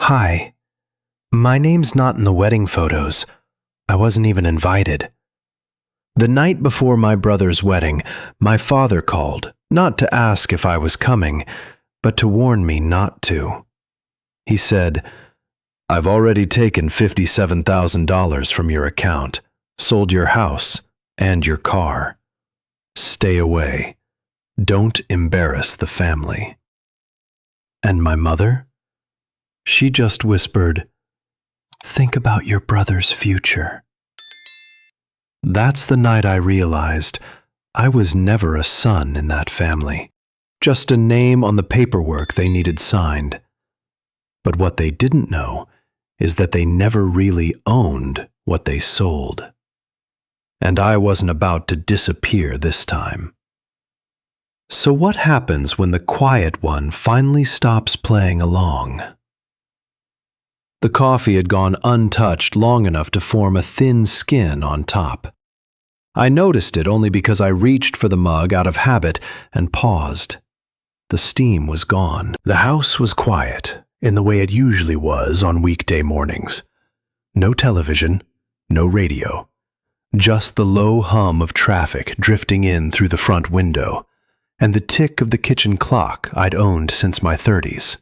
Hi, my name's not in the wedding photos. I wasn't even invited. The night before my brother's wedding, my father called, not to ask if I was coming, but to warn me not to. He said, "I've already taken $57,000 from your account, sold your house and your car. Stay away. Don't embarrass the family." And my mother? She just whispered, "Think about your brother's future." That's the night I realized I was never a son in that family, just a name on the paperwork they needed signed. But what they didn't know is that they never really owned what they sold. And I wasn't about to disappear this time. So what happens when the quiet one finally stops playing along? The coffee had gone untouched long enough to form a thin skin on top. I noticed it only because I reached for the mug out of habit and paused. The steam was gone. The house was quiet, in the way it usually was on weekday mornings. No television, no radio. Just the low hum of traffic drifting in through the front window, and the tick of the kitchen clock I'd owned since my 30s.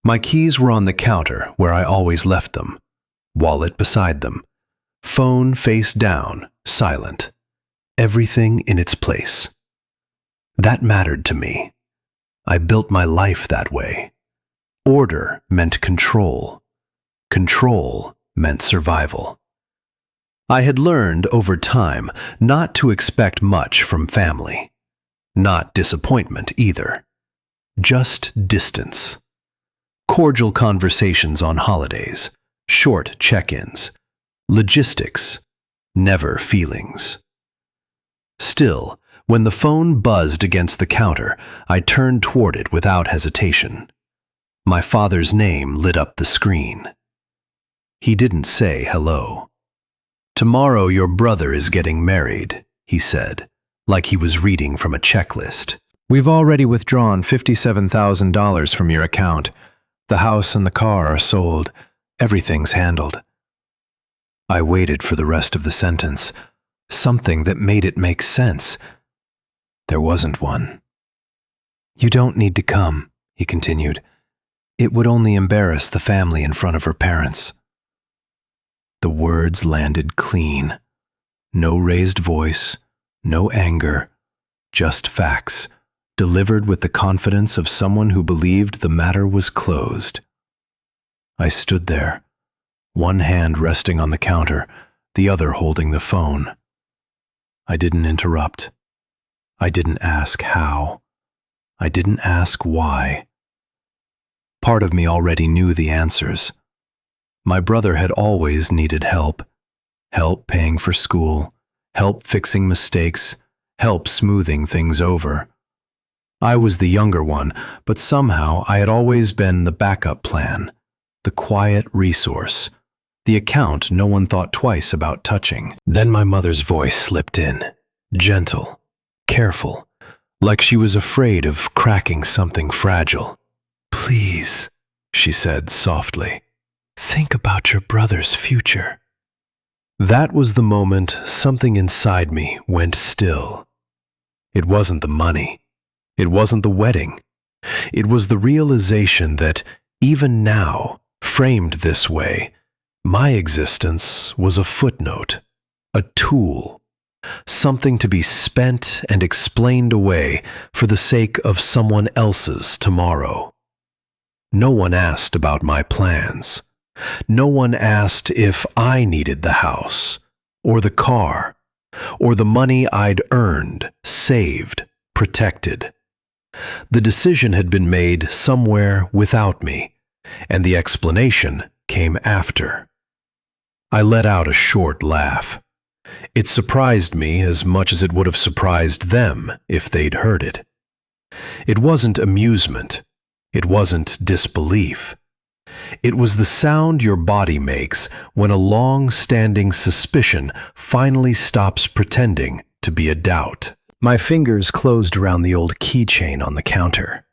My keys were on the counter where I always left them, wallet beside them, phone face down, silent, everything in its place. That mattered to me. I built my life that way. Order meant control. Control meant survival. I had learned over time not to expect much from family. Not disappointment either. Just distance. Cordial conversations on holidays, short check-ins, logistics, never feelings. Still, when the phone buzzed against the counter, I turned toward it without hesitation. My father's name lit up the screen. He didn't say hello. "Tomorrow your brother is getting married," he said, like he was reading from a checklist. "We've already withdrawn $57,000 from your account. The house and the car are sold. Everything's handled." I waited for the rest of the sentence, something that made it make sense. There wasn't one. "You don't need to come," he continued. "It would only embarrass the family in front of her parents." The words landed clean. No raised voice, no anger, just facts, delivered with the confidence of someone who believed the matter was closed. I stood there, one hand resting on the counter, the other holding the phone. I didn't interrupt. I didn't ask how. I didn't ask why. Part of me already knew the answers. My brother had always needed help. Help paying for school, help fixing mistakes, help smoothing things over. I was the younger one, but somehow I had always been the backup plan, the quiet resource, the account no one thought twice about touching. Then my mother's voice slipped in, gentle, careful, like she was afraid of cracking something fragile. "Please," she said softly, "think about your brother's future." That was the moment something inside me went still. It wasn't the money. It wasn't the wedding. It was the realization that, even now, framed this way, my existence was a footnote, a tool, something to be spent and explained away for the sake of someone else's tomorrow. No one asked about my plans. No one asked if I needed the house, or the car, or the money I'd earned, saved, protected. The decision had been made somewhere without me, and the explanation came after. I let out a short laugh. It surprised me as much as it would have surprised them if they'd heard it. It wasn't amusement. It wasn't disbelief. It was the sound your body makes when a long-standing suspicion finally stops pretending to be a doubt. My fingers closed around the old keychain on the counter.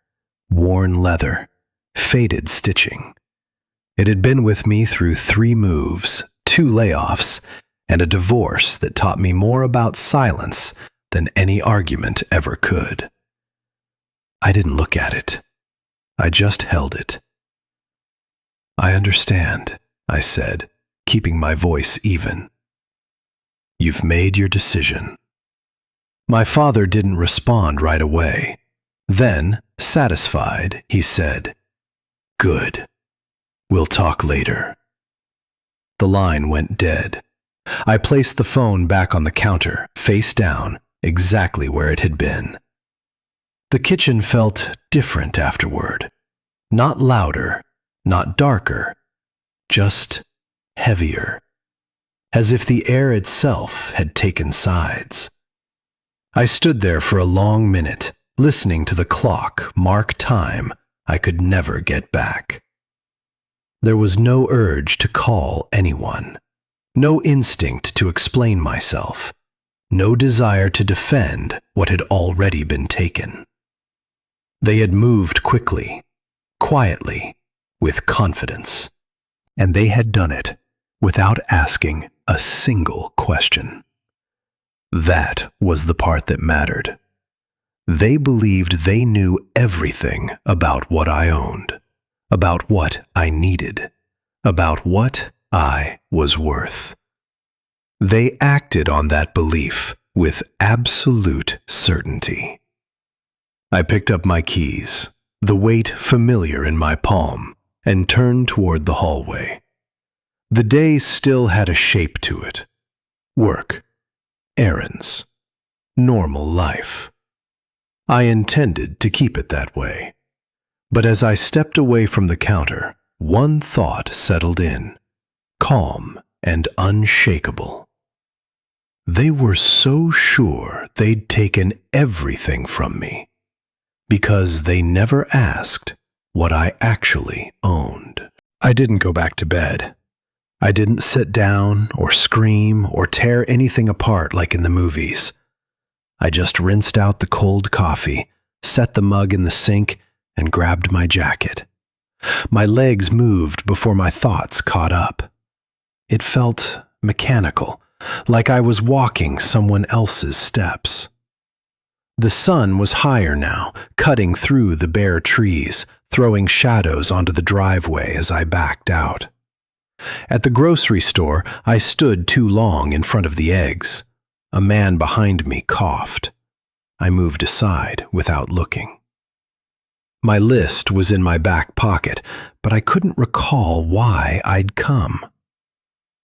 Worn leather, faded stitching. It had been with me through 3 moves, 2 layoffs, and a divorce that taught me more about silence than any argument ever could. I didn't look at it. I just held it. "I understand," I said, keeping my voice even. "You've made your decision." My father didn't respond right away. Then, satisfied, he said, "Good. We'll talk later." The line went dead. I placed the phone back on the counter, face down, exactly where it had been. The kitchen felt different afterward. Not louder, not darker, just heavier, as if the air itself had taken sides. I stood there for a long minute, listening to the clock mark time I could never get back. There was no urge to call anyone, no instinct to explain myself, no desire to defend what had already been taken. They had moved quickly, quietly, with confidence, and they had done it without asking a single question. That was the part that mattered. They believed they knew everything about what I owned, about what I needed, about what I was worth. They acted on that belief with absolute certainty. I picked up my keys, the weight familiar in my palm, and turned toward the hallway. The day still had a shape to it. Work, errands, normal life. I intended to keep it that way. But as I stepped away from the counter, one thought settled in, calm and unshakable. They were so sure they'd taken everything from me, because they never asked what I actually owned. I didn't go back to bed. I didn't sit down or scream or tear anything apart like in the movies. I just rinsed out the cold coffee, set the mug in the sink, and grabbed my jacket. My legs moved before my thoughts caught up. It felt mechanical, like I was walking someone else's steps. The sun was higher now, cutting through the bare trees, throwing shadows onto the driveway as I backed out. At the grocery store, I stood too long in front of the eggs. A man behind me coughed. I moved aside without looking. My list was in my back pocket, but I couldn't recall why I'd come.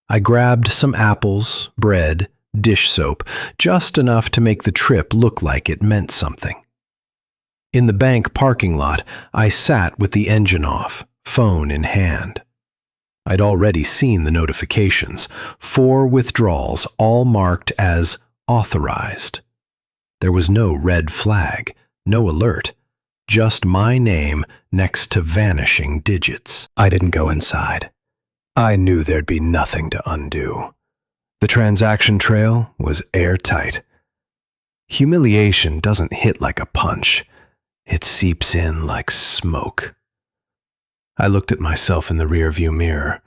I grabbed some apples, bread, dish soap, just enough to make the trip look like it meant something. In the bank parking lot, I sat with the engine off, phone in hand. I'd already seen the notifications, 4 withdrawals, all marked as authorized. There was no red flag, no alert, just my name next to vanishing digits. I didn't go inside. I knew there'd be nothing to undo. The transaction trail was airtight. Humiliation doesn't hit like a punch. It seeps in like smoke. I looked at myself in the rearview mirror.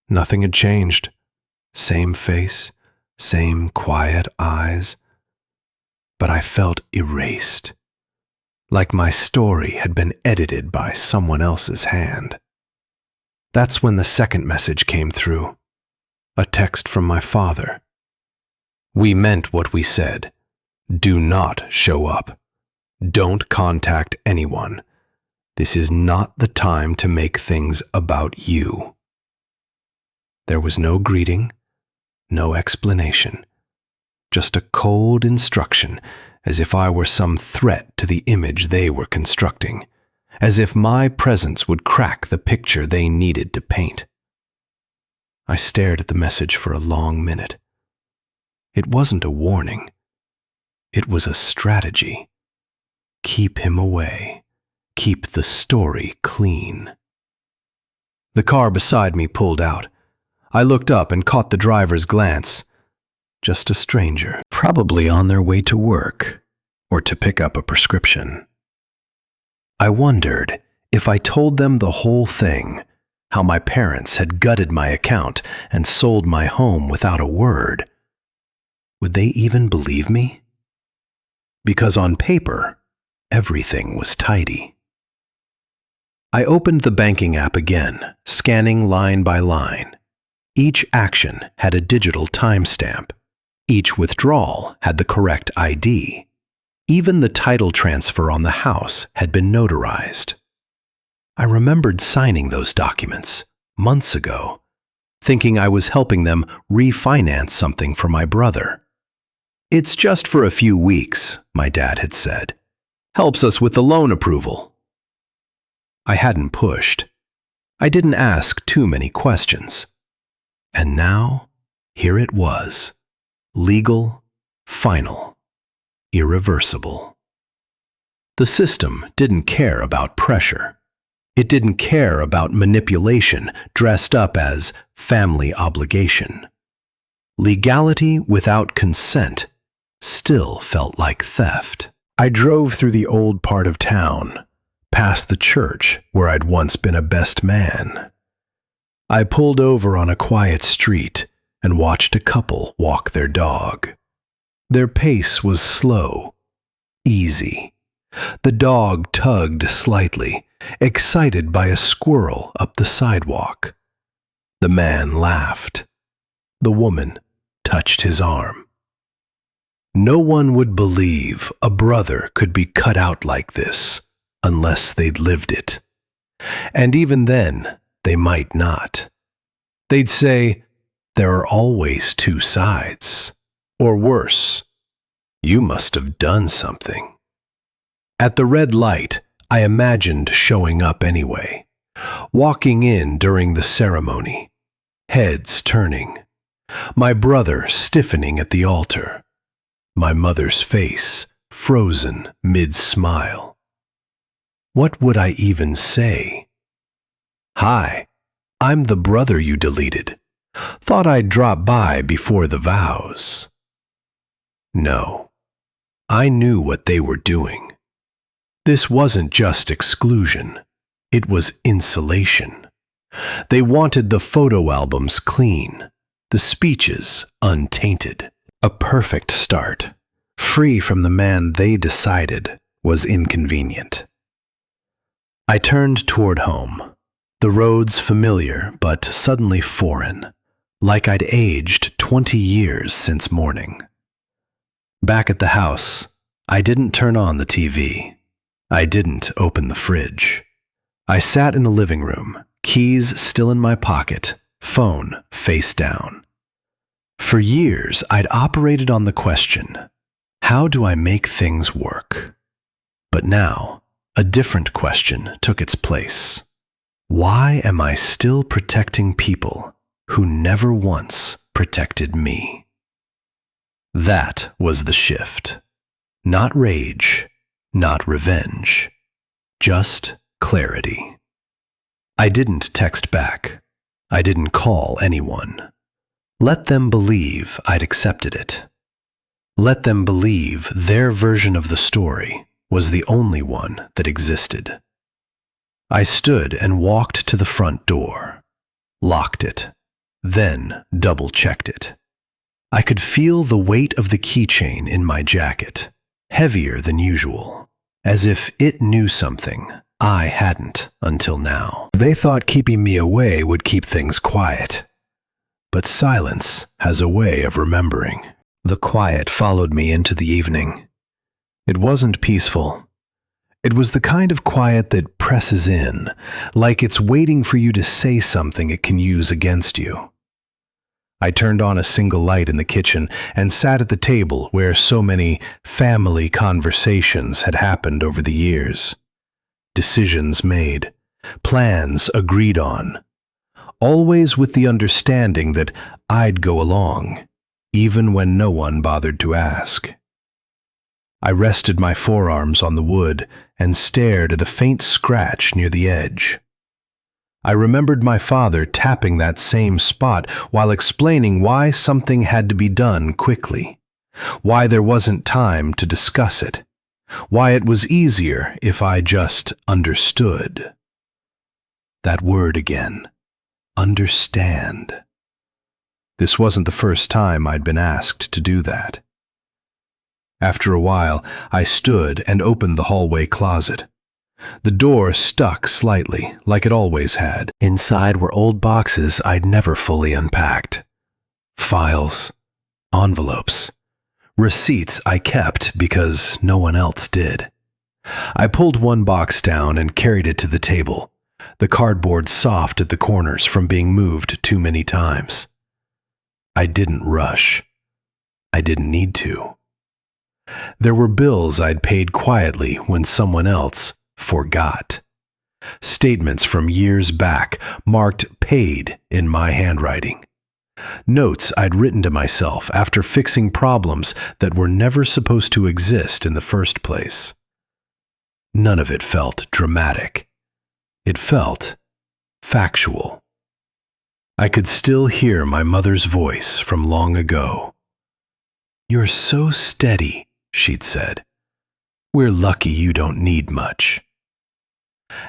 Nothing had changed. Same face, same quiet eyes. But I felt erased, like my story had been edited by someone else's hand. That's when the second message came through, a text from my father. "We meant what we said. Do not show up. Don't contact anyone. This is not the time to make things about you." There was no greeting, no explanation, just a cold instruction, as if I were some threat to the image they were constructing, as if my presence would crack the picture they needed to paint. I stared at the message for a long minute. It wasn't a warning. It was a strategy. Keep him away. Keep the story clean. The car beside me pulled out. I looked up and caught the driver's glance. Just a stranger, probably on their way to work or to pick up a prescription. I wondered if I told them the whole thing, how my parents had gutted my account and sold my home without a word. Would they even believe me? Because on paper, everything was tidy. I opened the banking app again, scanning line by line. Each action had a digital timestamp. Each withdrawal had the correct ID. Even the title transfer on the house had been notarized. I remembered signing those documents months ago, thinking I was helping them refinance something for my brother. "It's just for a few weeks," my dad had said. "Helps us with the loan approval." I hadn't pushed. I didn't ask too many questions. And now, here it was. Legal, final, irreversible. The system didn't care about pressure. It didn't care about manipulation dressed up as family obligation. Legality without consent still felt like theft. I drove through the old part of town, past the church where I'd once been a best man. I pulled over on a quiet street and watched a couple walk their dog. Their pace was slow, easy. The dog tugged slightly, excited by a squirrel up the sidewalk. The man laughed. The woman touched his arm. No one would believe a brother could be cut out like this unless they'd lived it. And even then, they might not. They'd say, "There are always two sides." Or worse, "You must have done something." At the red light, I imagined showing up anyway, walking in during the ceremony, heads turning, my brother stiffening at the altar, my mother's face frozen mid-smile. What would I even say? "Hi, I'm the brother you deleted. Thought I'd drop by before the vows." No, I knew what they were doing. This wasn't just exclusion, it was insulation. They wanted the photo albums clean, the speeches untainted. A perfect start, free from the man they decided was inconvenient. I turned toward home, the roads familiar but suddenly foreign, like I'd aged 20 years since morning. Back at the house, I didn't turn on the TV. I didn't open the fridge. I sat in the living room, keys still in my pocket, phone face down. For years, I'd operated on the question, how do I make things work? But now, a different question took its place. Why am I still protecting people who never once protected me? That was the shift. Not rage, not revenge, just clarity. I didn't text back. I didn't call anyone. Let them believe I'd accepted it. Let them believe their version of the story was the only one that existed. I stood and walked to the front door, locked it, then double-checked it. I could feel the weight of the keychain in my jacket, heavier than usual, as if it knew something I hadn't until now. They thought keeping me away would keep things quiet. But silence has a way of remembering. The quiet followed me into the evening. It wasn't peaceful. It was the kind of quiet that presses in, like it's waiting for you to say something it can use against you. I turned on a single light in the kitchen and sat at the table where so many family conversations had happened over the years. Decisions made, plans agreed on, always with the understanding that I'd go along, even when no one bothered to ask. I rested my forearms on the wood and stared at a faint scratch near the edge. I remembered my father tapping that same spot while explaining why something had to be done quickly, why there wasn't time to discuss it, why it was easier if I just understood. That word again, understand. This wasn't the first time I'd been asked to do that. After a while, I stood and opened the hallway closet. The door stuck slightly, like it always had. Inside were old boxes I'd never fully unpacked. Files, envelopes, receipts I kept because no one else did. I pulled one box down and carried it to the table, the cardboard soft at the corners from being moved too many times. I didn't rush. I didn't need to. There were bills I'd paid quietly when someone else forgot. Statements from years back marked paid in my handwriting. Notes I'd written to myself after fixing problems that were never supposed to exist in the first place. None of it felt dramatic. It felt factual. I could still hear my mother's voice from long ago. "You're so steady," she'd said. "We're lucky you don't need much."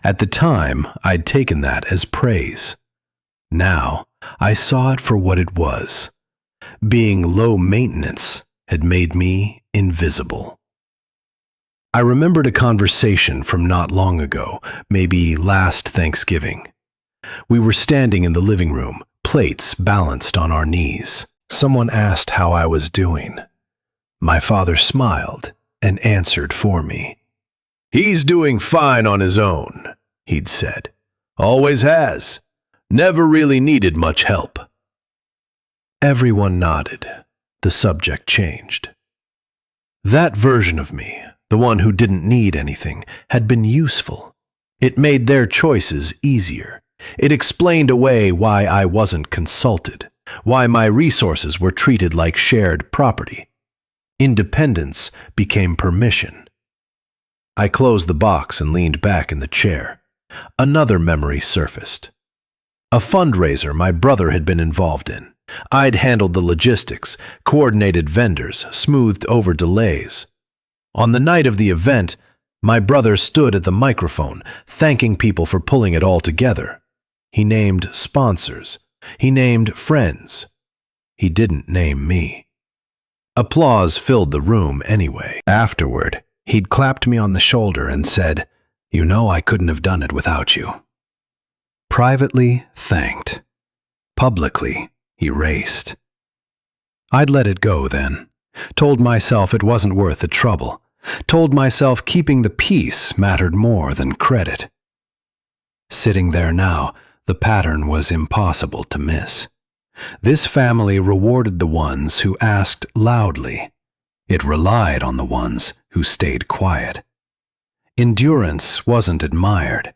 At the time, I'd taken that as praise. Now, I saw it for what it was. Being low maintenance had made me invisible. I remembered a conversation from not long ago, maybe last Thanksgiving. We were standing in the living room, plates balanced on our knees. Someone asked how I was doing. My father smiled and answered for me. "He's doing fine on his own," he'd said. "Always has. Never really needed much help." Everyone nodded. The subject changed. That version of me, the one who didn't need anything, had been useful. It made their choices easier. It explained away why I wasn't consulted, why my resources were treated like shared property. Independence became permission. I closed the box and leaned back in the chair. Another memory surfaced. A fundraiser my brother had been involved in. I'd handled the logistics, coordinated vendors, smoothed over delays. On the night of the event, my brother stood at the microphone, thanking people for pulling it all together. He named sponsors. He named friends. He didn't name me. Applause filled the room anyway. Afterward, he'd clapped me on the shoulder and said, "You know I couldn't have done it without you." Privately thanked. Publicly erased. I'd let it go then. Told myself it wasn't worth the trouble. Told myself keeping the peace mattered more than credit. Sitting there now, the pattern was impossible to miss. This family rewarded the ones who asked loudly. It relied on the ones who stayed quiet. Endurance wasn't admired.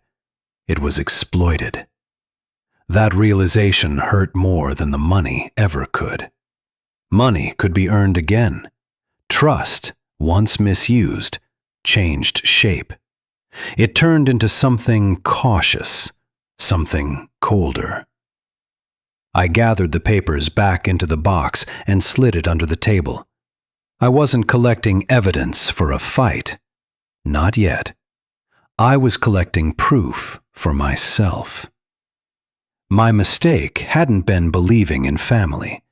It was exploited. That realization hurt more than the money ever could. Money could be earned again. Trust, once misused, changed shape. It turned into something cautious, something colder. I gathered the papers back into the box and slid it under the table. I wasn't collecting evidence for a fight. Not yet. I was collecting proof for myself. My mistake hadn't been believing in family.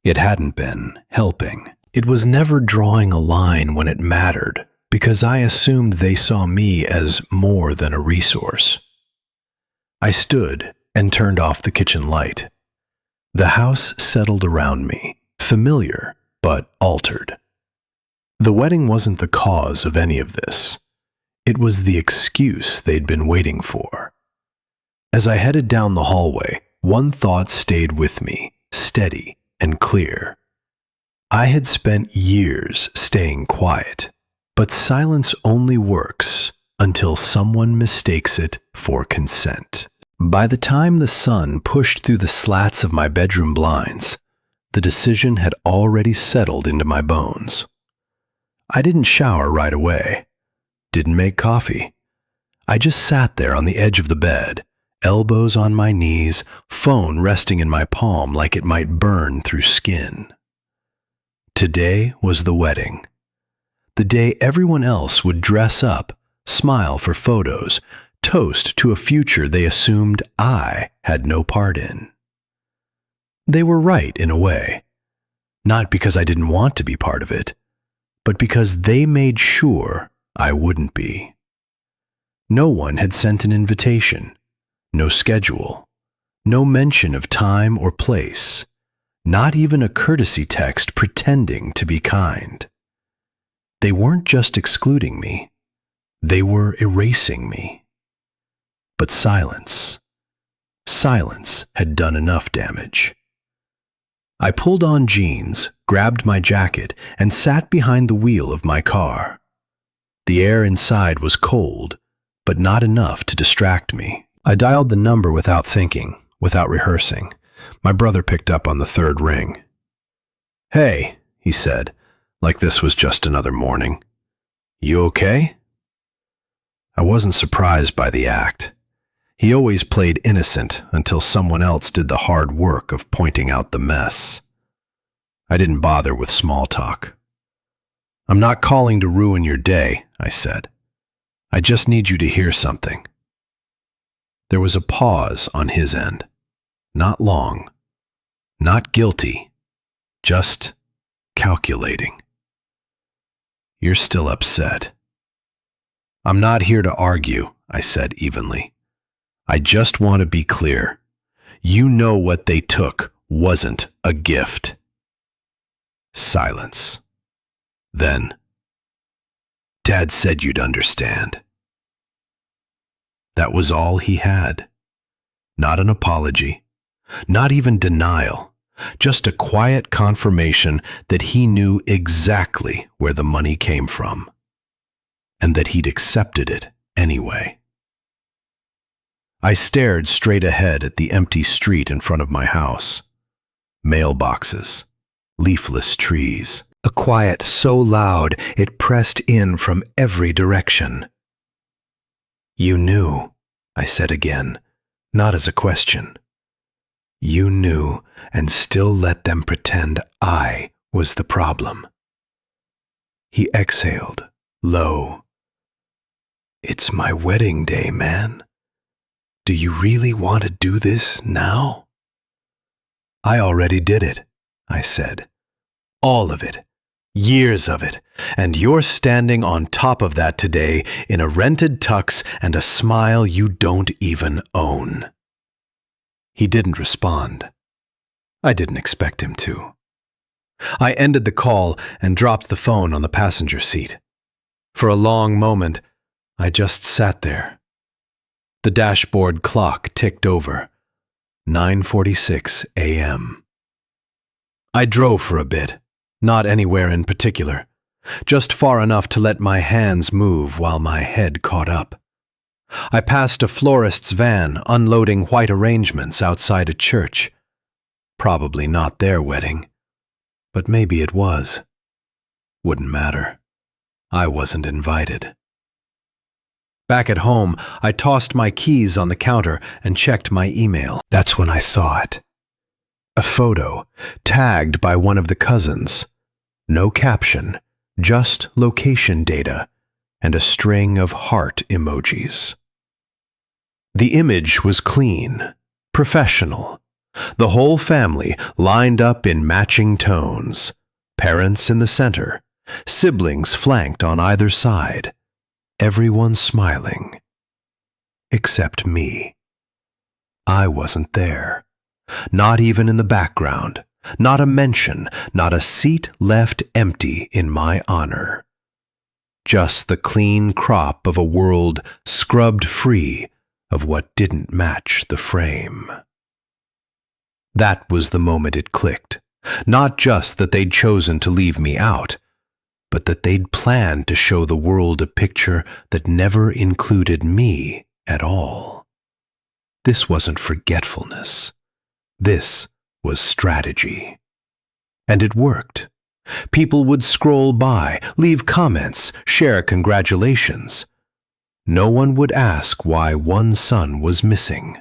It hadn't been helping. It was never drawing a line when it mattered, because I assumed they saw me as more than a resource. I stood and turned off the kitchen light. The house settled around me, familiar but altered. The wedding wasn't the cause of any of this. It was the excuse they'd been waiting for. As I headed down the hallway, one thought stayed with me, steady and clear. I had spent years staying quiet, but silence only works until someone mistakes it for consent. By the time the sun pushed through the slats of my bedroom blinds, the decision had already settled into my bones. I didn't shower right away, didn't make coffee. I just sat there on the edge of the bed, elbows on my knees, phone resting in my palm like it might burn through skin. Today was the wedding. The day everyone else would dress up, smile for photos, toast to a future they assumed I had no part in. They were right in a way, not because I didn't want to be part of it, but because they made sure I wouldn't be. No one had sent an invitation, no schedule, no mention of time or place, not even a courtesy text pretending to be kind. They weren't just excluding me, they were erasing me. But silence had done enough damage. I pulled on jeans, grabbed my jacket, and sat behind the wheel of my car. The air inside was cold, but not enough to distract me. I dialed the number without thinking, without rehearsing. My brother picked up on the third ring. "Hey," he said, like this was just another morning. "You okay?" I wasn't surprised by the act. He always played innocent until someone else did the hard work of pointing out the mess. I didn't bother with small talk. "I'm not calling to ruin your day," I said. "I just need you to hear something." There was a pause on his end. Not long. Not guilty. Just calculating. "You're still upset." "I'm not here to argue," I said evenly. "I just want to be clear. You know what they took wasn't a gift." Silence. Then, "Dad said you'd understand." That was all he had. Not an apology, not even denial, just a quiet confirmation that he knew exactly where the money came from, and that he'd accepted it anyway. I stared straight ahead at the empty street in front of my house. Mailboxes, leafless trees, a quiet so loud it pressed in from every direction. "You knew," I said again, not as a question. "You knew and still let them pretend I was the problem." He exhaled, low. "It's my wedding day, man. Do you really want to do this now?" "I already did it," I said. "All of it. Years of it. And you're standing on top of that today in a rented tux and a smile you don't even own." He didn't respond. I didn't expect him to. I ended the call and dropped the phone on the passenger seat. For a long moment, I just sat there. The dashboard clock ticked over. 9:46 a.m. I drove for a bit, not anywhere in particular, just far enough to let my hands move while my head caught up. I passed a florist's van unloading white arrangements outside a church. Probably not their wedding, but maybe it was. Wouldn't matter. I wasn't invited. Back at home, I tossed my keys on the counter and checked my email. That's when I saw it. A photo, tagged by one of the cousins. No caption, just location data, and a string of heart emojis. The image was clean, professional. The whole family lined up in matching tones. Parents in the center, siblings flanked on either side. Everyone smiling. Except me. I wasn't there. Not even in the background. Not a mention, not a seat left empty in my honor. Just the clean crop of a world scrubbed free of what didn't match the frame. That was the moment it clicked. Not just that they'd chosen to leave me out, but that they'd planned to show the world a picture that never included me at all. This wasn't forgetfulness. This was strategy. And it worked. People would scroll by, leave comments, share congratulations. No one would ask why one son was missing.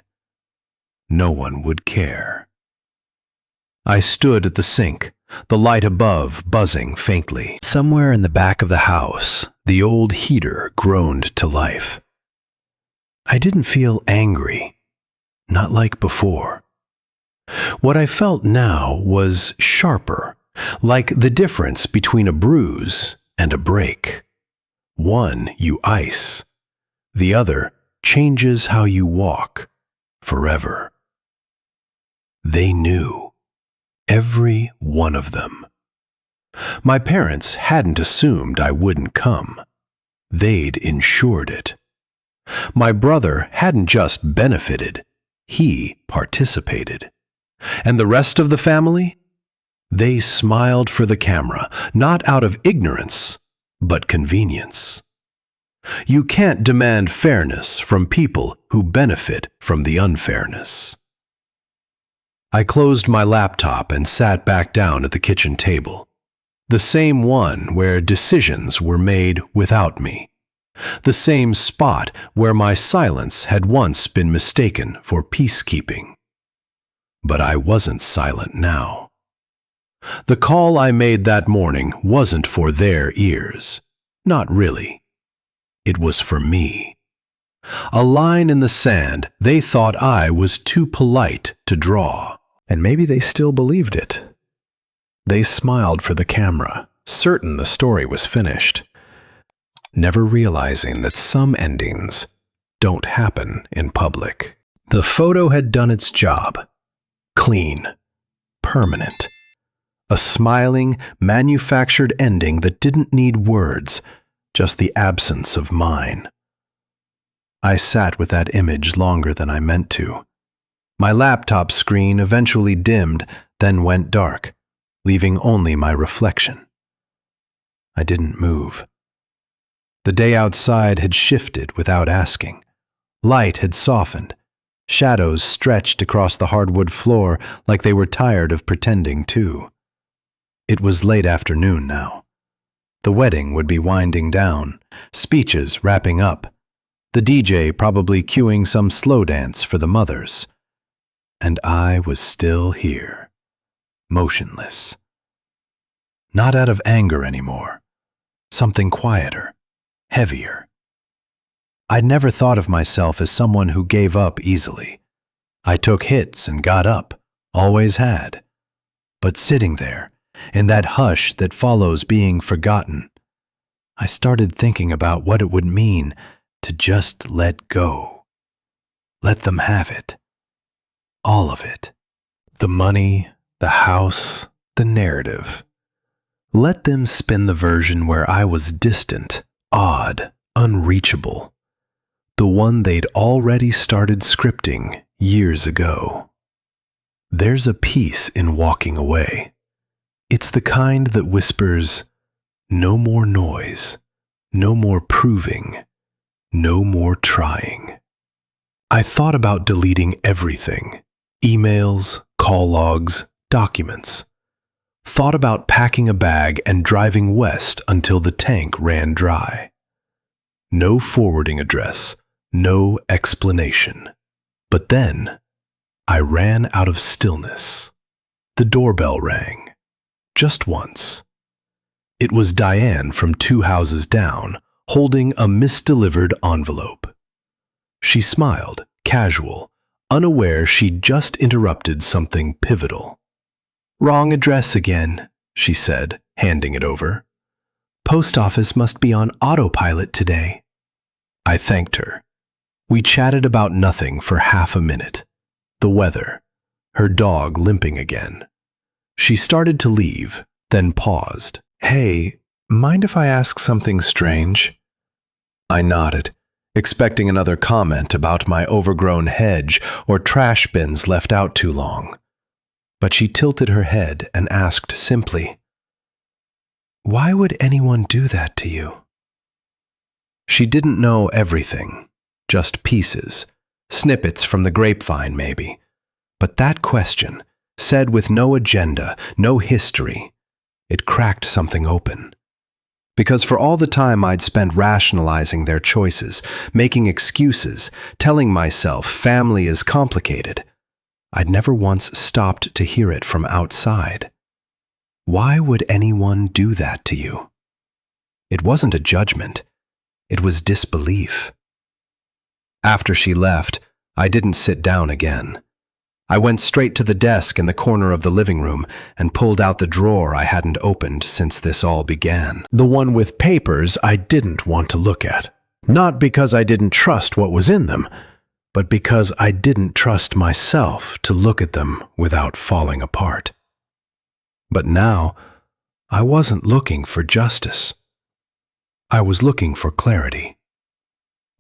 No one would care. I stood at the sink, the light above buzzing faintly. Somewhere in the back of the house, the old heater groaned to life. I didn't feel angry, not like before. What I felt now was sharper, like the difference between a bruise and a break. One you ice, the other changes how you walk forever. They knew, every one of them. My parents hadn't assumed I wouldn't come. They'd ensured it. My brother hadn't just benefited, he participated. And the rest of the family? They smiled for the camera, not out of ignorance, but convenience. You can't demand fairness from people who benefit from the unfairness. I closed my laptop and sat back down at the kitchen table. The same one where decisions were made without me. The same spot where my silence had once been mistaken for peacekeeping. But I wasn't silent now. The call I made that morning wasn't for their ears. Not really. It was for me. A line in the sand they thought I was too polite to draw. And maybe they still believed it. They smiled for the camera, certain the story was finished, never realizing that some endings don't happen in public. The photo had done its job. Clean. Permanent. A smiling, manufactured ending that didn't need words, just the absence of mine. I sat with that image longer than I meant to. My laptop screen eventually dimmed, then went dark, leaving only my reflection. I didn't move. The day outside had shifted without asking. Light had softened. Shadows stretched across the hardwood floor like they were tired of pretending too. It was late afternoon now. The wedding would be winding down, speeches wrapping up, the DJ probably cueing some slow dance for the mothers. And I was still here, motionless. Not out of anger anymore, something quieter, heavier. I'd never thought of myself as someone who gave up easily. I took hits and got up, always had. But sitting there, in that hush that follows being forgotten, I started thinking about what it would mean to just let go. Let them have it. All of it. The money, the house, the narrative. Let them spin the version where I was distant, odd, unreachable. The one they'd already started scripting years ago. There's a peace in walking away. It's the kind that whispers, no more noise, no more proving, no more trying. I thought about deleting everything, emails, call logs, documents. Thought about packing a bag and driving west until the tank ran dry. No forwarding address, no explanation. But then, I ran out of stillness. The doorbell rang. Just once. It was Diane from 2 houses down, holding a misdelivered envelope. She smiled, casual, unaware she'd just interrupted something pivotal. "Wrong address again," she said, handing it over. "Post office must be on autopilot today." I thanked her. We chatted about nothing for half a minute. The weather, her dog limping again. She started to leave, then paused. "Hey, mind if I ask something strange?" I nodded, expecting another comment about my overgrown hedge or trash bins left out too long. But she tilted her head and asked simply, "Why would anyone do that to you?" She didn't know everything, just pieces, snippets from the grapevine maybe. But that question, said with no agenda, no history, it cracked something open. Because for all the time I'd spent rationalizing their choices, making excuses, telling myself family is complicated, I'd never once stopped to hear it from outside. Why would anyone do that to you? It wasn't a judgment. It was disbelief. After she left, I didn't sit down again. I went straight to the desk in the corner of the living room and pulled out the drawer I hadn't opened since this all began. The one with papers I didn't want to look at. Not because I didn't trust what was in them, but because I didn't trust myself to look at them without falling apart. But now, I wasn't looking for justice. I was looking for clarity.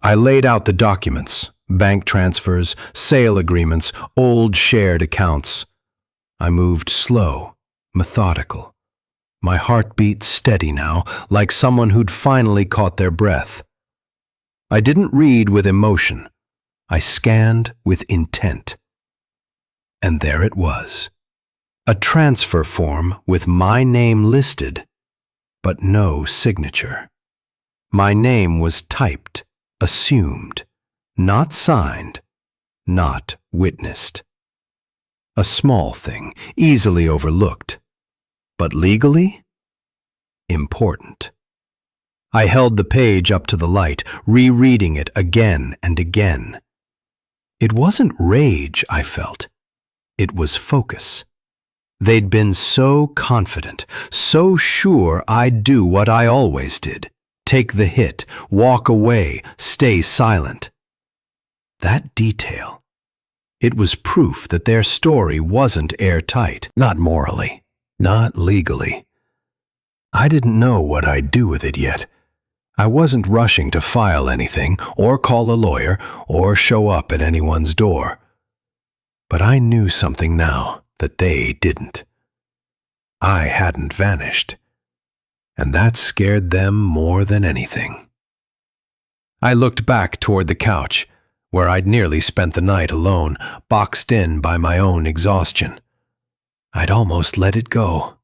I laid out the documents, bank transfers, sale agreements, old shared accounts. I moved slow, methodical. My heartbeat steady now, like someone who'd finally caught their breath. I didn't read with emotion. I scanned with intent. And there it was. A transfer form with my name listed, but no signature. My name was typed, assumed, not signed, not witnessed. A small thing, easily overlooked, but legally important. I held the page up to the light, rereading it again and again. It wasn't rage I felt. It was focus. They'd been so confident, so sure I'd do what I always did. Take the hit, walk away, stay silent. That detail. It was proof that their story wasn't airtight. Not morally, not legally. I didn't know what I'd do with it yet. I wasn't rushing to file anything, or call a lawyer, or show up at anyone's door. But I knew something now that they didn't. I hadn't vanished. And that scared them more than anything. I looked back toward the couch, where I'd nearly spent the night alone, boxed in by my own exhaustion. I'd almost let it go.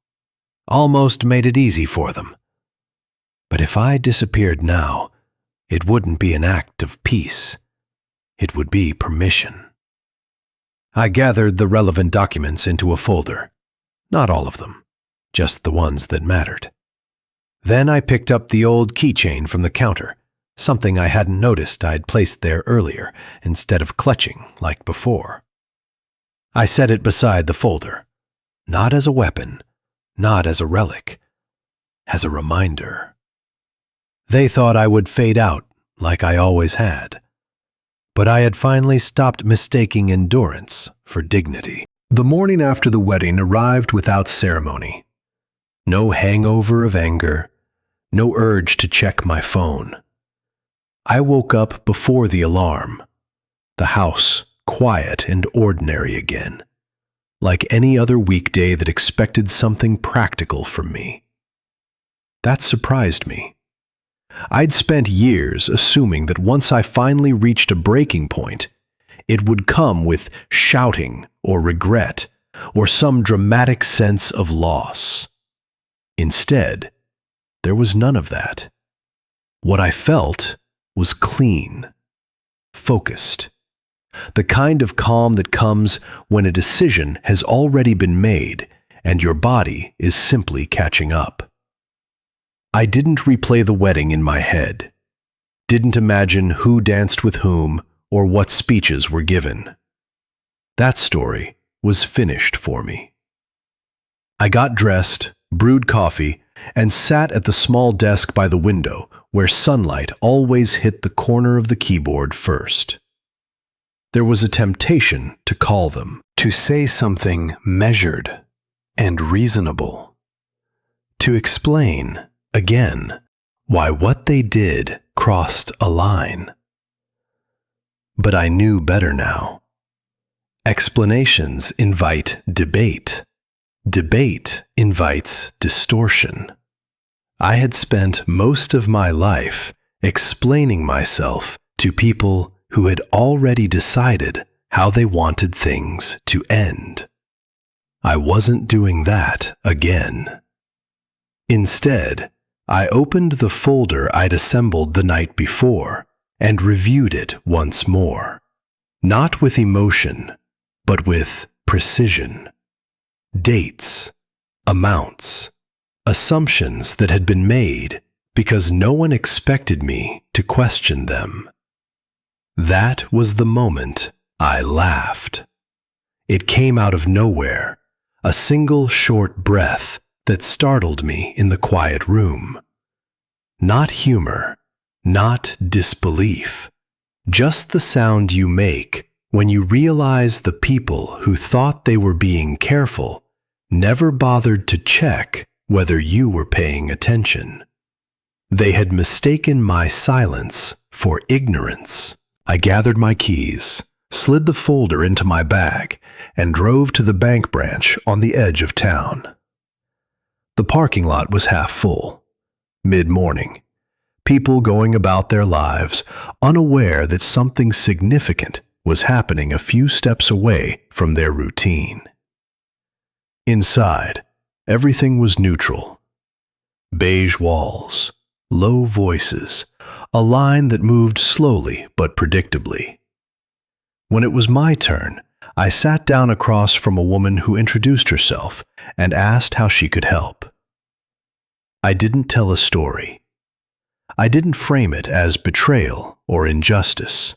Almost made it easy for them. But if I disappeared now, it wouldn't be an act of peace. It would be permission. I gathered the relevant documents into a folder. Not all of them, just the ones that mattered. Then I picked up the old keychain from the counter, something I hadn't noticed I'd placed there earlier, instead of clutching like before. I set it beside the folder, not as a weapon, not as a relic, as a reminder. They thought I would fade out like I always had. But I had finally stopped mistaking endurance for dignity. The morning after the wedding arrived without ceremony. No hangover of anger, no urge to check my phone. I woke up before the alarm, the house quiet and ordinary again, like any other weekday that expected something practical from me. That surprised me. I'd spent years assuming that once I finally reached a breaking point, it would come with shouting or regret or some dramatic sense of loss. Instead, there was none of that. What I felt was clean, focused, the kind of calm that comes when a decision has already been made and your body is simply catching up. I didn't replay the wedding in my head, didn't imagine who danced with whom or what speeches were given. That story was finished for me. I got dressed, brewed coffee, and sat at the small desk by the window where sunlight always hit the corner of the keyboard first. There was a temptation to call them, to say something measured and reasonable, to explain again why what they did crossed a line. But I knew better now. Explanations invite debate. Debate invites distortion. I had spent most of my life explaining myself to people who had already decided how they wanted things to end. I wasn't doing that again. Instead, I opened the folder I'd assembled the night before and reviewed it once more, not with emotion, but with precision. Dates, amounts, assumptions that had been made because no one expected me to question them. That was the moment I laughed. It came out of nowhere, a single short breath that startled me in the quiet room. Not humor, not disbelief, just the sound you make when you realize the people who thought they were being careful never bothered to check whether you were paying attention. They had mistaken my silence for ignorance. I gathered my keys, slid the folder into my bag, and drove to the bank branch on the edge of town. The parking lot was half full. Mid-morning. People going about their lives, unaware that something significant was happening a few steps away from their routine. Inside, everything was neutral. Beige walls, low voices, a line that moved slowly but predictably. When it was my turn, I sat down across from a woman who introduced herself and asked how she could help. I didn't tell a story. I didn't frame it as betrayal or injustice.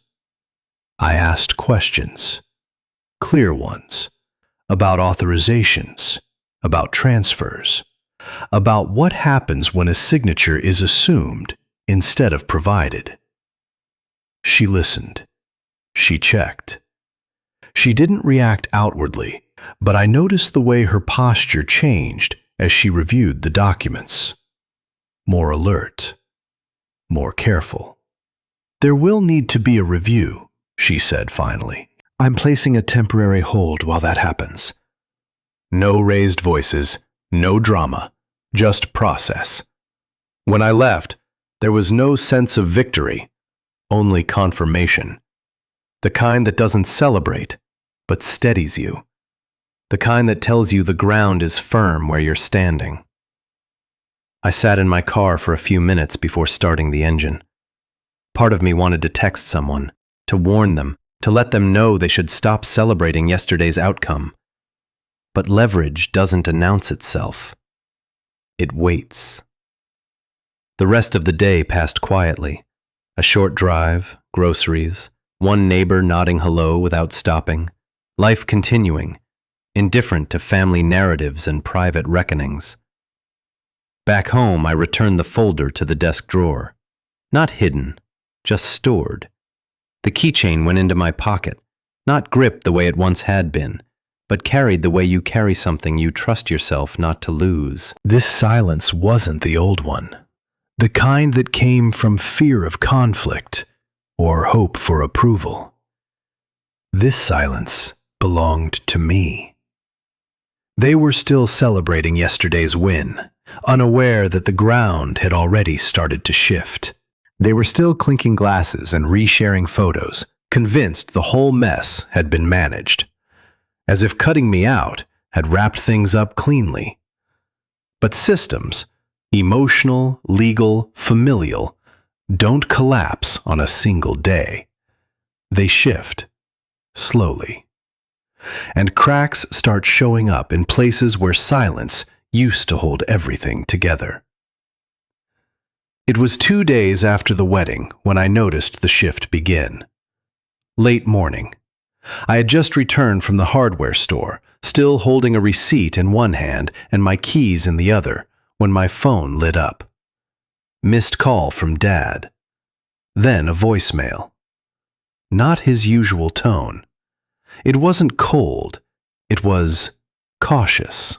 I asked questions, clear ones, about authorizations, about transfers, about what happens when a signature is assumed instead of provided. She listened. She checked. She didn't react outwardly, but I noticed the way her posture changed as she reviewed the documents. More alert. More careful. "There will need to be a review," she said finally. "I'm placing a temporary hold while that happens." No raised voices, no drama, just process. When I left, there was no sense of victory, only confirmation. The kind that doesn't celebrate, but steadies you. The kind that tells you the ground is firm where you're standing. I sat in my car for a few minutes before starting the engine. Part of me wanted to text someone, to warn them, to let them know they should stop celebrating yesterday's outcome. But leverage doesn't announce itself. It waits. The rest of the day passed quietly. A short drive, groceries, one neighbor nodding hello without stopping, life continuing, indifferent to family narratives and private reckonings. Back home, I returned the folder to the desk drawer. Not hidden, just stored. The keychain went into my pocket, not gripped the way it once had been, but carried the way you carry something you trust yourself not to lose. This silence wasn't the old one, the kind that came from fear of conflict or hope for approval. This silence belonged to me. They were still celebrating yesterday's win, unaware that the ground had already started to shift. They were still clinking glasses and resharing photos, convinced the whole mess had been managed, as if cutting me out had wrapped things up cleanly. But systems, emotional, legal, familial, don't collapse on a single day. They shift, slowly. And cracks start showing up in places where silence used to hold everything together. It was 2 days after the wedding when I noticed the shift begin. Late morning. I had just returned from the hardware store, still holding a receipt in one hand and my keys in the other, when my phone lit up. Missed call from Dad. Then a voicemail. Not his usual tone. It wasn't cold. It was cautious.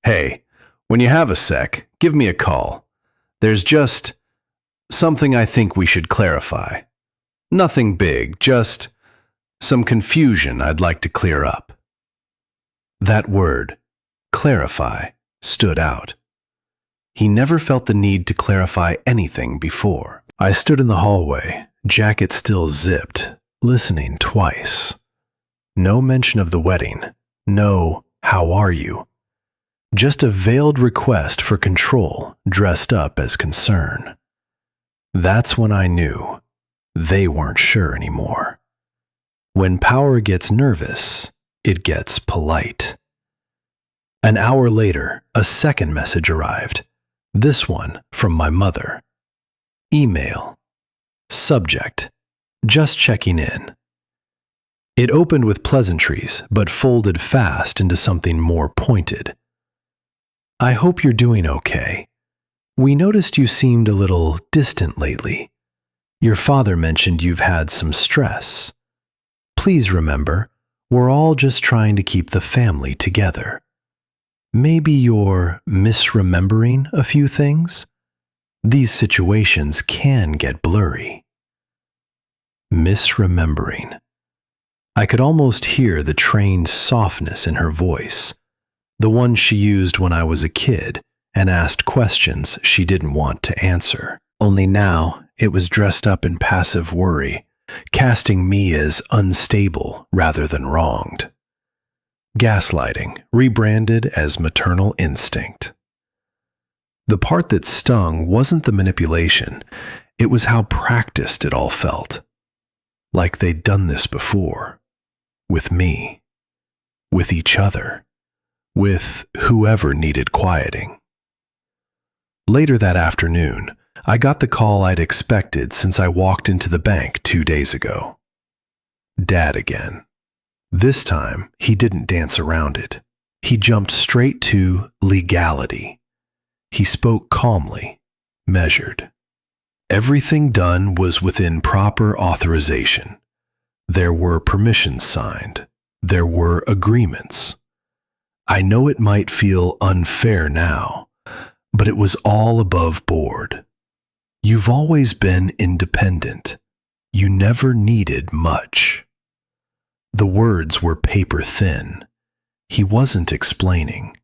"Hey, when you have a sec, give me a call. There's just something I think we should clarify. Nothing big, just some confusion I'd like to clear up." That word, clarify, stood out. He never felt the need to clarify anything before. I stood in the hallway, jacket still zipped, listening twice. No mention of the wedding. No, "How are you?" Just a veiled request for control dressed up as concern. That's when I knew they weren't sure anymore. When power gets nervous, it gets polite. An hour later, a second message arrived. This one from my mother. Email. Subject: just checking in. It opened with pleasantries, but folded fast into something more pointed. I hope you're doing okay. We noticed you seemed a little distant lately. Your father mentioned you've had some stress. Please remember, we're all just trying to keep the family together. Maybe you're misremembering a few things? These situations can get blurry. Misremembering. I could almost hear the trained softness in her voice, the one she used when I was a kid and asked questions she didn't want to answer. Only now it was dressed up in passive worry, casting me as unstable rather than wronged. Gaslighting, rebranded as maternal instinct. The part that stung wasn't the manipulation, it was how practiced it all felt. Like they'd done this before. With me. With each other. With whoever needed quieting. Later that afternoon, I got the call I'd expected since I walked into the bank 2 days ago. Dad again. This time, he didn't dance around it. He jumped straight to legality. He spoke calmly, measured. Everything done was within proper authorization. There were permissions signed. There were agreements. I know it might feel unfair now, but it was all above board. You've always been independent. You never needed much. The words were paper thin. He wasn't explaining.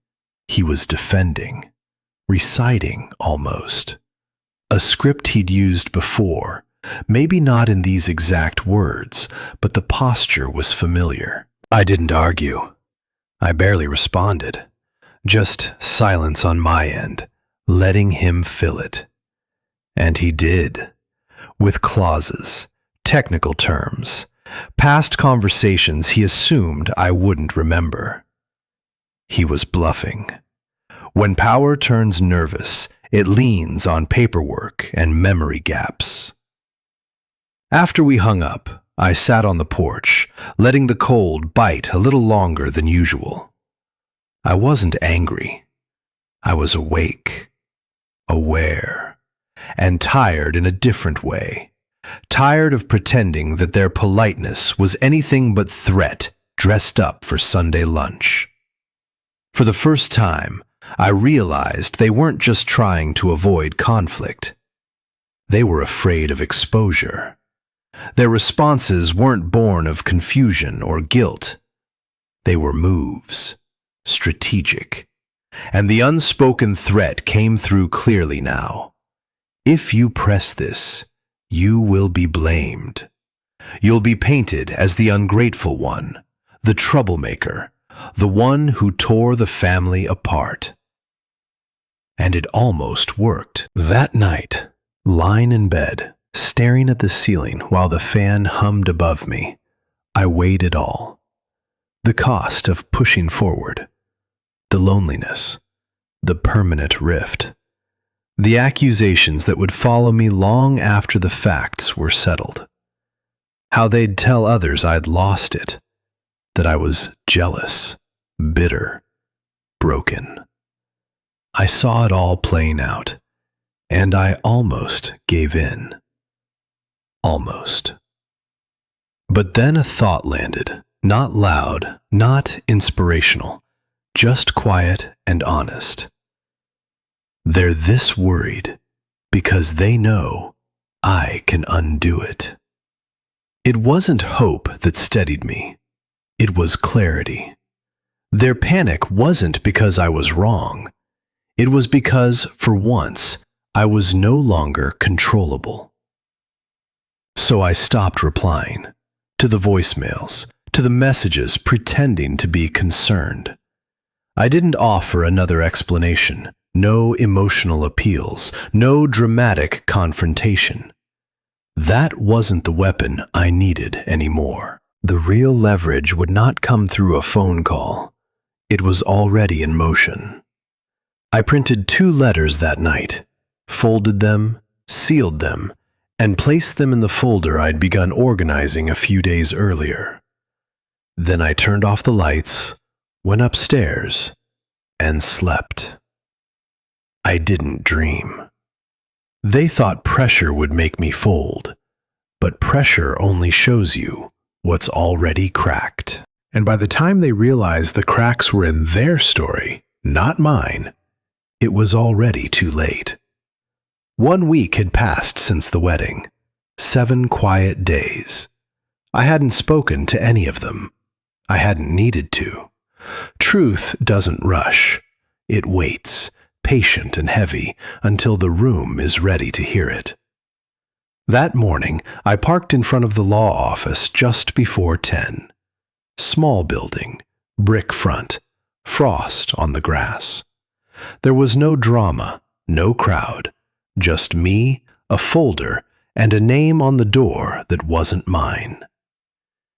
He was defending, reciting almost. A script he'd used before, maybe not in these exact words, but the posture was familiar. I didn't argue. I barely responded. Just silence on my end, letting him fill it. And he did. With clauses, technical terms, past conversations he assumed I wouldn't remember. He was bluffing. When power turns nervous, it leans on paperwork and memory gaps. After we hung up, I sat on the porch, letting the cold bite a little longer than usual. I wasn't angry. I was awake, aware, and tired in a different way. Tired of pretending that their politeness was anything but threat dressed up for Sunday lunch. For the first time, I realized they weren't just trying to avoid conflict. They were afraid of exposure. Their responses weren't born of confusion or guilt. They were moves, strategic. And the unspoken threat came through clearly now. If you press this, you will be blamed. You'll be painted as the ungrateful one, the troublemaker, the one who tore the family apart. And it almost worked. That night, lying in bed, staring at the ceiling while the fan hummed above me, I weighed it all. The cost of pushing forward, the loneliness, the permanent rift, the accusations that would follow me long after the facts were settled. How they'd tell others I'd lost it, that I was jealous, bitter, broken. I saw it all playing out, and I almost gave in. Almost. But then a thought landed, not loud, not inspirational, just quiet and honest. They're this worried because they know I can undo it. It wasn't hope that steadied me. It was clarity. Their panic wasn't because I was wrong. It was because, for once, I was no longer controllable. So I stopped replying to the voicemails, to the messages pretending to be concerned. I didn't offer another explanation, no emotional appeals, no dramatic confrontation. That wasn't the weapon I needed anymore. The real leverage would not come through a phone call. It was already in motion. I printed 2 letters that night, folded them, sealed them, and placed them in the folder I'd begun organizing a few days earlier. Then I turned off the lights, went upstairs, and slept. I didn't dream. They thought pressure would make me fold, but pressure only shows you what's already cracked. And by the time they realized the cracks were in their story, not mine, it was already too late. 1 week had passed since the wedding. 7 quiet days. I hadn't spoken to any of them. I hadn't needed to. Truth doesn't rush. It waits, patient and heavy, until the room is ready to hear it. That morning, I parked in front of the law office just before 10. Small building, brick front, frost on the grass. There was no drama, no crowd, just me, a folder, and a name on the door that wasn't mine.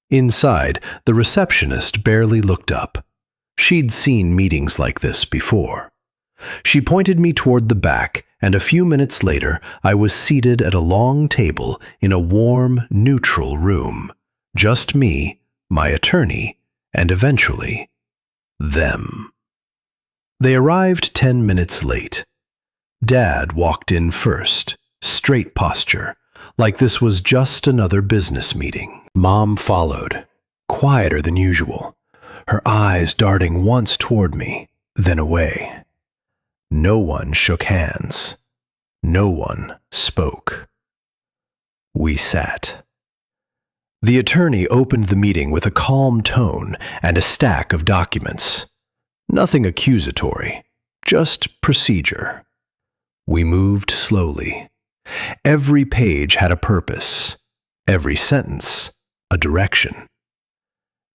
Inside, the receptionist barely looked up. She'd seen meetings like this before. She pointed me toward the back, and a few minutes later, I was seated at a long table in a warm, neutral room. Just me, my attorney, and eventually, them. They arrived 10 minutes late. Dad walked in first, straight posture, like this was just another business meeting. Mom followed, quieter than usual, her eyes darting once toward me, then away. No one shook hands. No one spoke. We sat. The attorney opened the meeting with a calm tone and a stack of documents. Nothing accusatory, just procedure. We moved slowly. Every page had a purpose, every sentence a direction.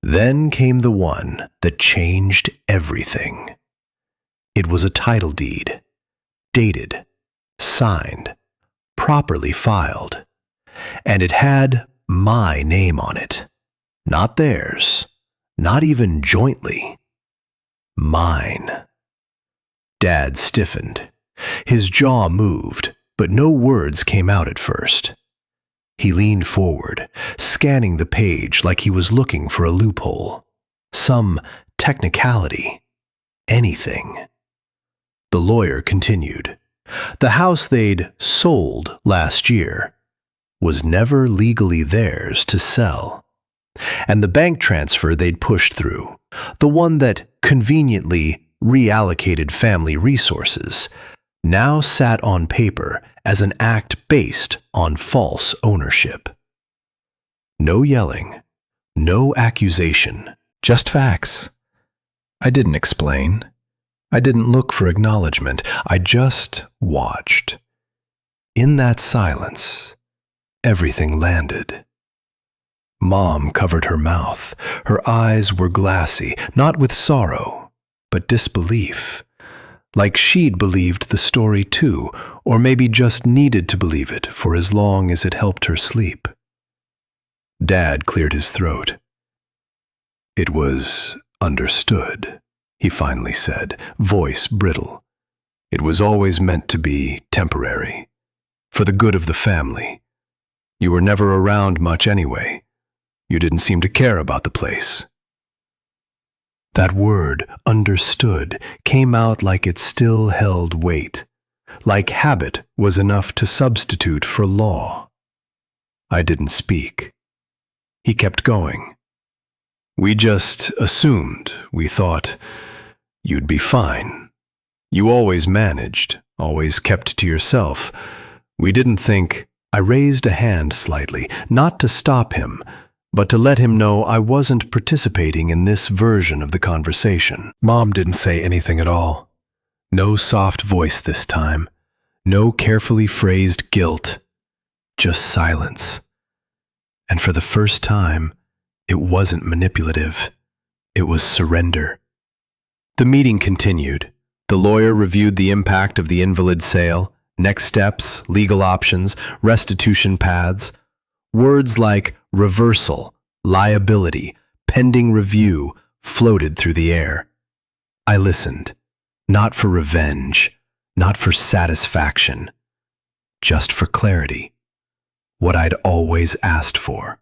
Then came the one that changed everything. It was a title deed, dated, signed, properly filed, and it had my name on it. Not theirs, not even jointly. Mine. Dad stiffened. His jaw moved, but no words came out at first. He leaned forward, scanning the page like he was looking for a loophole. Some technicality. Anything. The lawyer continued. The house they'd sold last year was never legally theirs to sell. And the bank transfer they'd pushed through, the one that conveniently reallocated family resources, now sat on paper as an act based on false ownership. No yelling, no accusation, just facts. I didn't explain. I didn't look for acknowledgement. I just watched. In that silence, everything landed. Mom covered her mouth. Her eyes were glassy, not with sorrow, but disbelief. Like she'd believed the story too, or maybe just needed to believe it for as long as it helped her sleep. Dad cleared his throat. It was understood, he finally said, voice brittle. It was always meant to be temporary, for the good of the family. You were never around much anyway. You didn't seem to care about the place. That word, understood, came out like it still held weight, like habit was enough to substitute for law. I didn't speak. He kept going. We just assumed, we thought, you'd be fine. You always managed, always kept to yourself. We didn't think. I raised a hand slightly, not to stop him, but to let him know I wasn't participating in this version of the conversation. Mom didn't say anything at all. No soft voice this time. No carefully phrased guilt. Just silence. And for the first time, it wasn't manipulative. It was surrender. The meeting continued. The lawyer reviewed the impact of the invalid sale, next steps, legal options, restitution paths. Words like reversal, liability, pending review floated through the air. I listened, not for revenge, not for satisfaction, just for clarity. what I'd always asked for,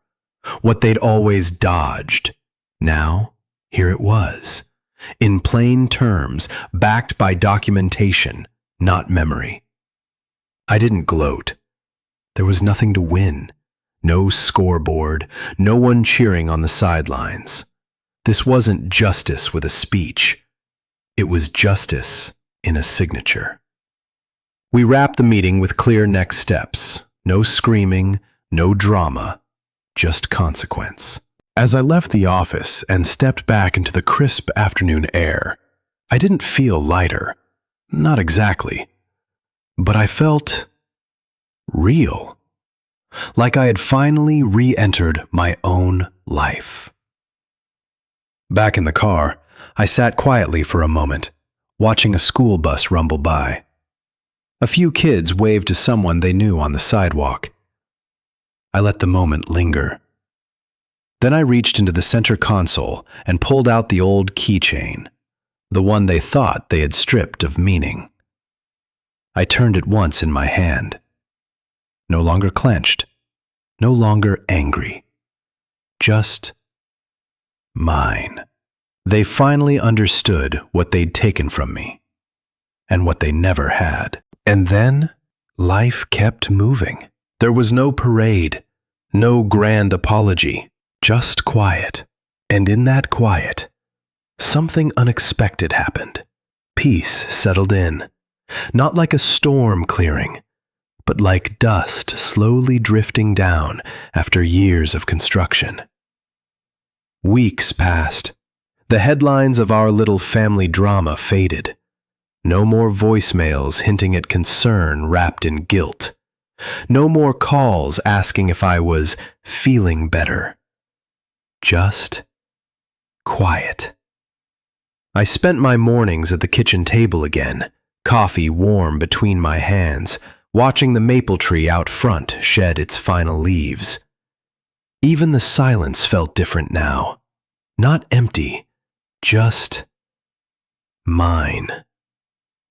what they'd always dodged. Now, here it was, in plain terms, backed by documentation, not memory. I didn't gloat. There was nothing to win. No scoreboard, no one cheering on the sidelines. This wasn't justice with a speech. It was justice in a signature. We wrapped the meeting with clear next steps. No screaming, no drama, just consequence. As I left the office and stepped back into the crisp afternoon air, I didn't feel lighter. Not exactly. But I felt real. Like I had finally re-entered my own life. Back in the car, I sat quietly for a moment, watching a school bus rumble by. A few kids waved to someone they knew on the sidewalk. I let the moment linger. Then I reached into the center console and pulled out the old keychain, the one they thought they had stripped of meaning. I turned it once in my hand. No longer clenched, no longer angry, just mine. They finally understood what they'd taken from me, and what they never had. And then, life kept moving. There was no parade, no grand apology, just quiet. And in that quiet, something unexpected happened. Peace settled in, not like a storm clearing, but like dust slowly drifting down after years of construction. Weeks passed. The headlines of our little family drama faded. No more voicemails hinting at concern wrapped in guilt. No more calls asking if I was feeling better. Just quiet. I spent my mornings at the kitchen table again, coffee warm between my hands, watching the maple tree out front shed its final leaves. Even the silence felt different now. Not empty, just mine.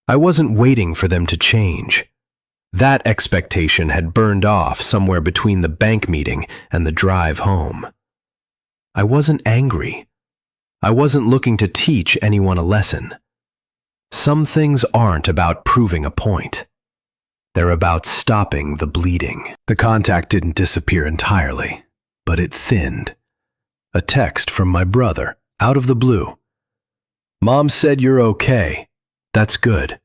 I wasn't waiting for them to change. That expectation had burned off somewhere between the bank meeting and the drive home. I wasn't angry. I wasn't looking to teach anyone a lesson. Some things aren't about proving a point. They're about stopping the bleeding. The contact didn't disappear entirely, but it thinned. A text from my brother, out of the blue. "Mom said you're okay. That's good."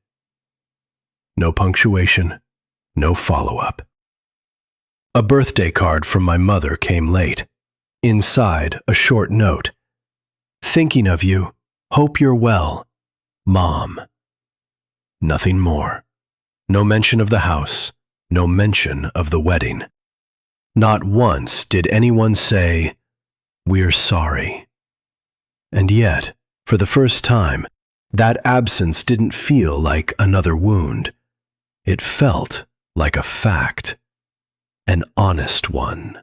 No punctuation, no follow-up. A birthday card from my mother came late. Inside, a short note. "Thinking of you. Hope you're well. Mom." Nothing more. No mention of the house, no mention of the wedding. Not once did anyone say, "We're sorry." And yet, for the first time, that absence didn't feel like another wound. It felt like a fact, an honest one.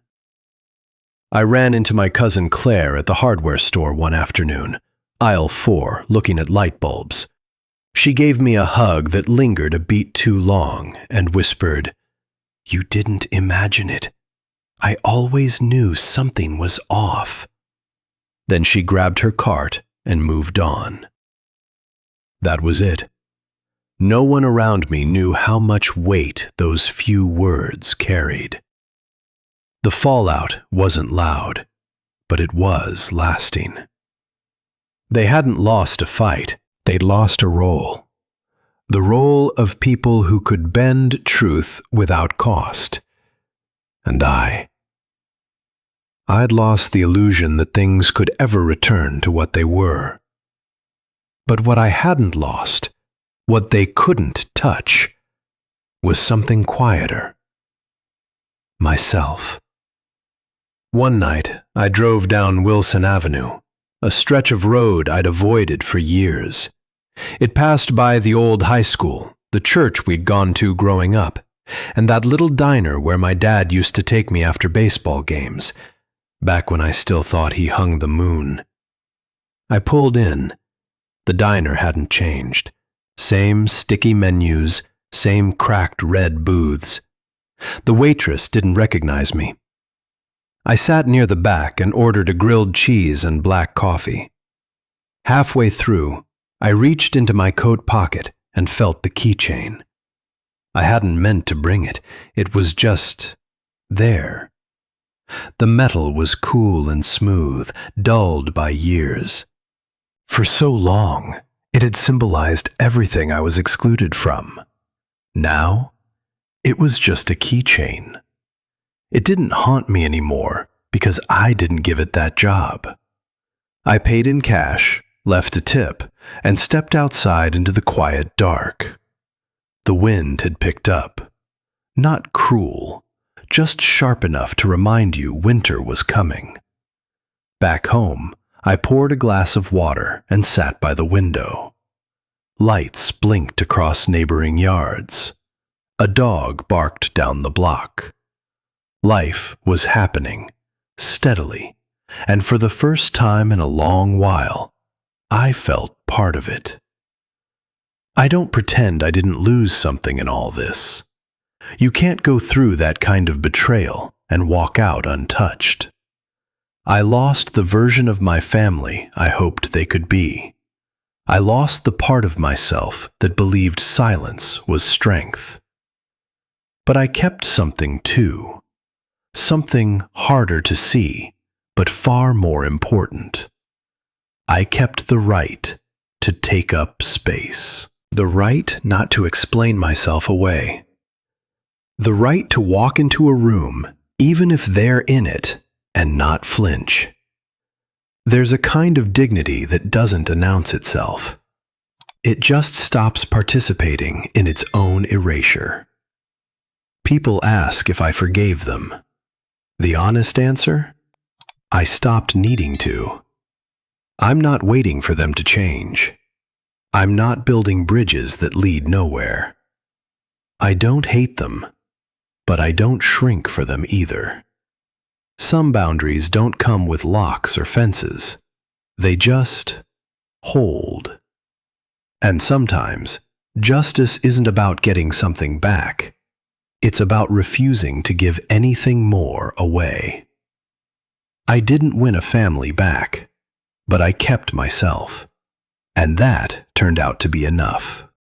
I ran into my cousin Claire at the hardware store one afternoon, aisle 4, looking at light bulbs. She gave me a hug that lingered a beat too long and whispered, "You didn't imagine it. I always knew something was off." Then she grabbed her cart and moved on. That was it. No one around me knew how much weight those few words carried. The fallout wasn't loud, but it was lasting. They hadn't lost a fight, they'd lost a role. The role of people who could bend truth without cost. And I'd lost the illusion that things could ever return to what they were. But what I hadn't lost, what they couldn't touch, was something quieter. Myself. One night, I drove down Wilson Avenue, a stretch of road I'd avoided for years. It passed by the old high school, the church we'd gone to growing up, and that little diner where my dad used to take me after baseball games, back when I still thought he hung the moon. I pulled in. The diner hadn't changed. Same sticky menus, same cracked red booths. The waitress didn't recognize me. I sat near the back and ordered a grilled cheese and black coffee. Halfway through, I reached into my coat pocket and felt the keychain. I hadn't meant to bring it. It was just there. The metal was cool and smooth, dulled by years. For so long, it had symbolized everything I was excluded from. Now, it was just a keychain. It didn't haunt me anymore because I didn't give it that job. I paid in cash, left a tip, and stepped outside into the quiet dark. The wind had picked up. Not cruel, just sharp enough to remind you winter was coming. Back home, I poured a glass of water and sat by the window. Lights blinked across neighboring yards. A dog barked down the block. Life was happening, steadily, and for the first time in a long while, I felt part of it. I don't pretend I didn't lose something in all this. You can't go through that kind of betrayal and walk out untouched. I lost the version of my family I hoped they could be. I lost the part of myself that believed silence was strength. But I kept something too. Something harder to see, but far more important. I kept the right to take up space. The right not to explain myself away. The right to walk into a room, even if they're in it, and not flinch. There's a kind of dignity that doesn't announce itself. It just stops participating in its own erasure. People ask if I forgave them. The honest answer? I stopped needing to. I'm not waiting for them to change. I'm not building bridges that lead nowhere. I don't hate them, but I don't shrink for them either. Some boundaries don't come with locks or fences. They just hold. And sometimes, justice isn't about getting something back. It's about refusing to give anything more away. I didn't win a family back, but I kept myself. And that turned out to be enough.